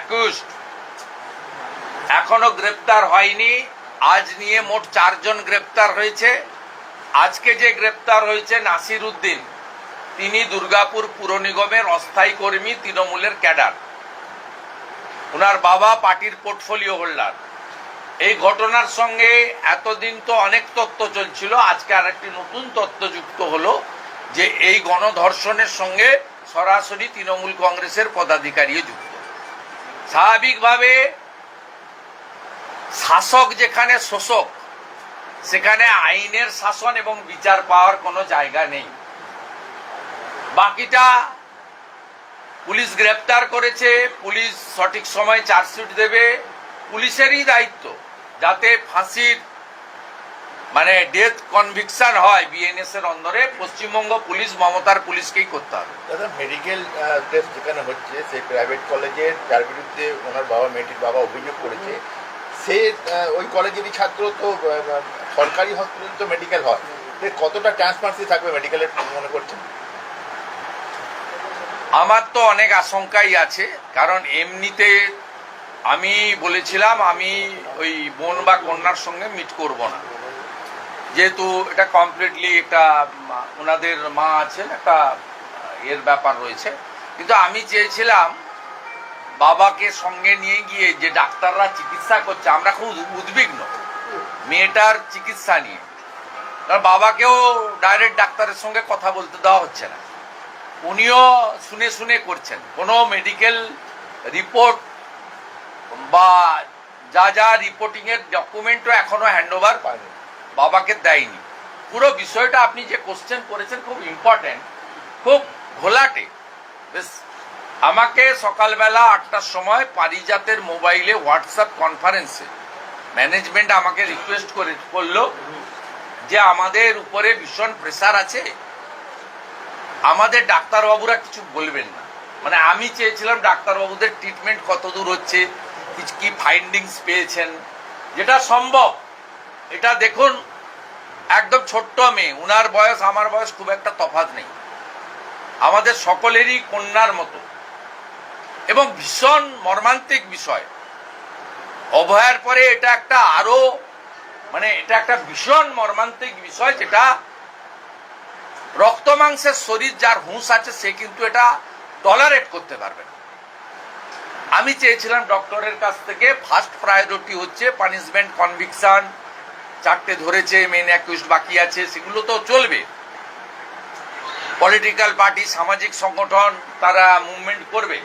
Accused এখনো গ্রেপ্তার হয়নি। আজ নিয়ে মোট 4 জন গ্রেপ্তার হয়েছে। আজকে যে গ্রেপ্তার হয়েছে নাসির উদ্দিন, তিনি দুর্গাপুর পুর নিগমের অস্থায়ী কর্মী, তৃণমূলের ক্যাডার। ওনার বাবা পার্টির পোর্টফোলিও হোল্ডার। এই ঘটনার সঙ্গে এতদিন তো অনেক তথ্য চলছিল, আজকে আরেকটি নতুন তথ্য যুক্ত হলো যে এই গণধর্ষণের সঙ্গে সরাসরি তৃণমূল কংগ্রেসের পদাধিকারীও যুক্ত। স্বাভাবিকভাবে শাসক যেখানে শোষক, সেখানে আইনের শাসন এবং বিচার পাওয়ার কোনো জায়গা নেই। বাকিটা পুলিশ গ্রেপ্তার করেছে, পুলিশ সঠিক সময় চার্জশিট দেবে। পুলিশেরই দায়িত্ব যাতে ফাঁসির মানে ডেথ কনভিকশন হয় বিএনএস এর অন্দরে। পশ্চিমবঙ্গ পুলিশ মমতার পুলিশকেই করতে হবে। দাদা, মেডিকেল টেস্ট যেখানে হচ্ছে সেই প্রাইভেট কলেজের যার বিরুদ্ধে ওনার বাবা, মেয়েটির বাবা অভিযোগ করেছে, সে ওই কলেজেরই ছাত্র, তো সরকারি হসপিটাল তো মেডিকেল হয়, কতটা ট্রান্সপারেন্সি থাকবে মেডিকেলের মনে করছেন? আমার তো অনেক আশঙ্কাই আছে, কারণ এমনিতে আমি বলেছিলাম আমি ওই বোন বা কন্যার সঙ্গে মিট করব না, যেহেতু এটা কমপ্লিটলি একটা ওনাদের মা আছেন, একটা এর ব্যাপার রয়েছে। কিন্তু আমি চেয়েছিলাম বাবাকে সঙ্গে নিয়ে গিয়ে যে ডাক্তাররা চিকিৎসা করছে, আমরা খুব উদ্বিগ্ন মেয়েটার চিকিৎসা নিয়ে, কারণ বাবাকেও ডাইরেক্ট ডাক্তারের সঙ্গে কথা বলতে দেওয়া হচ্ছে না। উনিও শুনে শুনে করছেন, কোনো মেডিকেল রিপোর্ট বা যা যা রিপোর্টিং এর ডকুমেন্টও এখনো হ্যান্ডওভার বাবাকে দেয়নি। পুরো বিষয়টা আপনি যে কোশ্চেন করেছেন খুব ইম্পর্টেন্ট, খুব ঘোলাটে। বেশ, আমাকে সকালবেলা 8টার সময় পারিজাতের মোবাইলে হোয়াটসঅ্যাপ কনফারেন্সে ম্যানেজমেন্ট আমাকে রিকোয়েস্ট করলো যে আমাদের উপরে ভীষণ প্রেসার আছে, আমাদের ডাক্তারবাবুরা কিছু বলবেন না। মানে আমি চেয়েছিলাম ডাক্তারবাবুদের ট্রিটমেন্ট কতদূর হচ্ছে, কি ফাইন্ডিংস পেয়েছেন, যেটা সম্ভব। এটা দেখুন, একদম ছোট্ট মেয়ে, উনার বয়স আমার বয়স খুব একটা তফাৎ নেই, আমাদের সকলেরই কন্যার মতো, এবং ভীষণ মর্মান্তিক বিষয়। অভয়ার পরে এটা একটা আরো মানে এটা একটা ভীষণ মর্মান্তিক বিষয়, যেটা রক্ত মাংসের শরীর যার হুঁশ আছে সে কিন্তু এটা টলারেট করতে পারবে না। আমি চেয়েছিলাম ডক্টরের কাছ থেকে ফার্স্ট প্রায়োরিটি হচ্ছে পানিশমেন্ট, কনভিকশন। 4টে ধরেছে, মেন অ্যাকিউজড বাকি আছে, সেগুলো তো চলবে। পলিটিক্যাল পার্টি, সামাজিক সংগঠন তারা মুভমেন্ট করবে,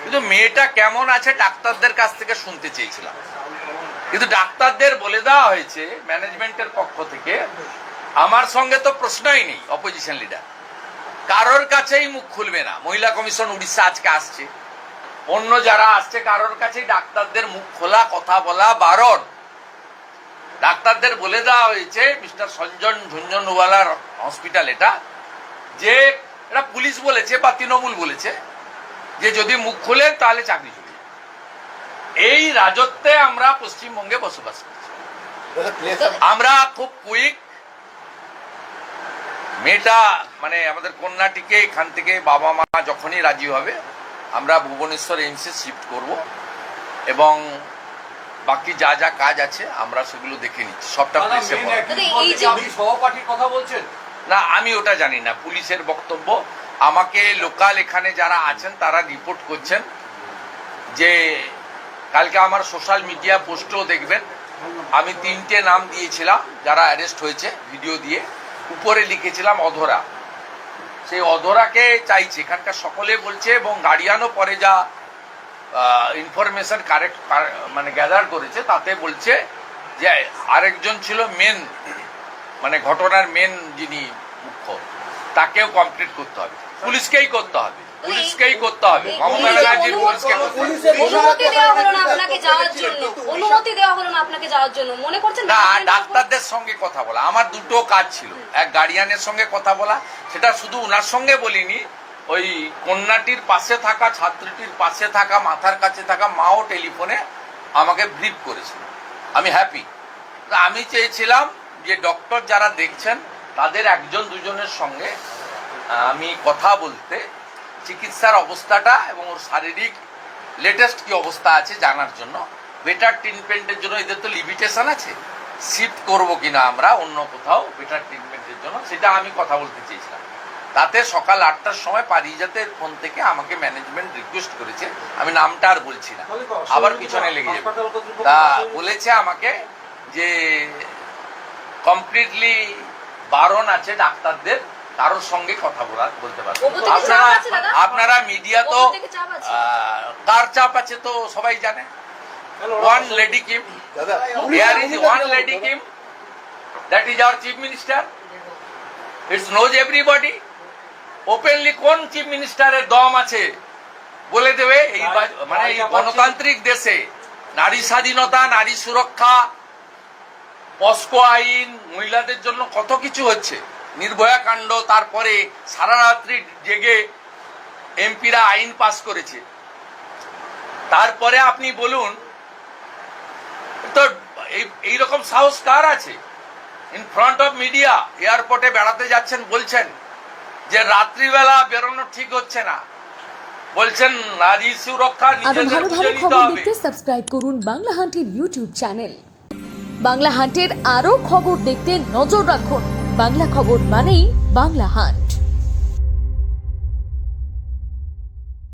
কিন্তু মেয়েটা কেমন আছে ডাক্তারদের কাছ থেকে শুনতে চেয়েছিলাম। কিন্তু ডাক্তারদের বলে দেওয়া হয়েছে ম্যানেজমেন্টের পক্ষ থেকে, আমার সঙ্গে তো প্রশ্নই নেই, অপোজিশন লিডার কারোর কাছেই মুখ খুলবে না। মহিলা কমিশন উড়িষ্যা আজকে আসছে, অন্য যারা আসছে কারোর কাছেই ডাক্তারদের মুখ খোলা, কথা বলা বারণ। ডাক্তারদের বলে দেওয়া হয়েছে মিস্টার সঞ্জন ঝুঞ্ঝুনওয়ালার হসপিটাল এটা, যে এটা পুলিশ বলেছে বা তৃণমূল বলেছে যে যদি মুখ খুলেন তাহলে চাকরি চলে যাবে। এই রাজত্বে আমরা পশ্চিমবঙ্গে বসবাস করছি। আমরা খুব কুইক, মেয়েটা মানে আমাদের কন্যাটিকে এখান থেকে বাবা মা যখনই রাজি হবে আমরা ভুবনেশ্বর এইমসে শিফট করব, এবং বাকি যা যা কাজ আছে আমরা সেগুলো দেখে নিচ্ছি। সবটা সহপাঠীর কথা বলছেন না, আমি ওটা জানি না, পুলিশের বক্তব্য। আমাকে লোকাল এখানে যারা আছেন তারা রিপোর্ট করছেন যে কালকে আমার সোশ্যাল মিডিয়া পোস্টও দেখবেন, আমি 3টে নাম দিয়েছিলাম যারা অ্যারেস্ট হয়েছে, ভিডিও দিয়ে উপরে লিখেছিলাম অধরা। সেই অধরাকে চাইছে এখানকার সকলে বলছে, এবং গার্ডিয়ানও পরে যা ইনফরমেশন কারেক্ট মানে গ্যাদার করেছে তাতে বলছে যে আরেকজন ছিল মেন, মানে ঘটনার মেন যিনি মুখ্য, তাকেও কমপ্লিট করতে হবে, পুলিশকেই করতে হবে, পুলিশকেই করতে হবে। মমতা ব্যানার্জির পুলিশকে অনুমতি দেওয়া হলো না আপনাকে যাওয়ার জন্য, অনুমতি দেওয়া হলো না আপনাকে যাওয়ার জন্য, মনে করছেন না? ডাক্তারদের সঙ্গে কথা বলা, আমার দুটো কাজ ছিল, এক গার্ডিয়ানের সঙ্গে কথা বলা, সেটা শুধু ওনার সঙ্গে বলিনি, ওই কন্যাটির পাশে থাকা, ছাত্রীটির পাশে থাকা, মাথার কাছে থাকা মাও টেলিফোনে আমাকে ব্রিফ করেছিল। আমি হ্যাপি। আমি চেয়েছিলাম যে ডক্টর যারা দেখছেন তাদের 1-2জনের সঙ্গে আমি কথা বলতে, চিকিৎসার অবস্থাটা এবং ওর শারীরিক লেটেস্ট কি অবস্থা আছে জানার জন্য, বেটার ট্রিটমেন্টের জন্য এদের তো লিমিটেশন আছে, শিফট করবো কিনা আমরা অন্য কোথাও বেটার ট্রিটমেন্টের জন্য, সেটা আমি কথা বলতে চেয়েছিলাম। তাতে সকাল 8টার সময় পারিজাতের ফোন থেকে আমাকে ম্যানেজমেন্ট রিকোয়েস্ট করেছে, আমি নামটা আর বলছি না, আবার পিছনে লেগে যাবে, তা বলেছে আমাকে যে কমপ্লিটলি বারণ আছে ডাক্তারদের কারোর সঙ্গে কথা বলতে পারবে। ওপর থেকে চাপ আছে দাদা? আপনারা মিডিয়া তো ওপর থেকে চাপ আছে? কার চাপ আছে তো সবাই জানে। ওয়ান লেডি কিম, দাদা there is one lady Kim, that is our chief minister, it knows everybody, openly কোন চিফ মিনিস্টারের দম আছে বলে দেবে এই মানে এই গণতান্ত্রিক দেশে নারী স্বাধীনতা, নারী সুরক্ষা, পস্কো আইন, মহিলাদের জন্য কত কিছু হচ্ছে, নির্ভয়া কাণ্ড, তারপরে সারা রাত্রি জেগে এমপিরা আইন পাস করেছে, তারপরে আপনি বলুন তো এইরকম সাহস কার আছে ইন ফ্রন্ট অফ মিডিয়া? এয়ারপোর্টে বেড়াতে যাচ্ছেন, বলছেন যে রাত্রিবেলা বেরোনো ঠিক হচ্ছে না, বলছেন নারী সুরক্ষা আরো নিজেদের ভালো বুঝে ভালো নিতে খবর হবে। দেখতে সাবস্ক্রাইব করুন বাংলা হান্টের ইউটিউব চ্যানেল। বাংলা হান্টের আরো খবর দেখতে নজর রাখুন। বাংলা খবর মানেই বাংলা হান্ট।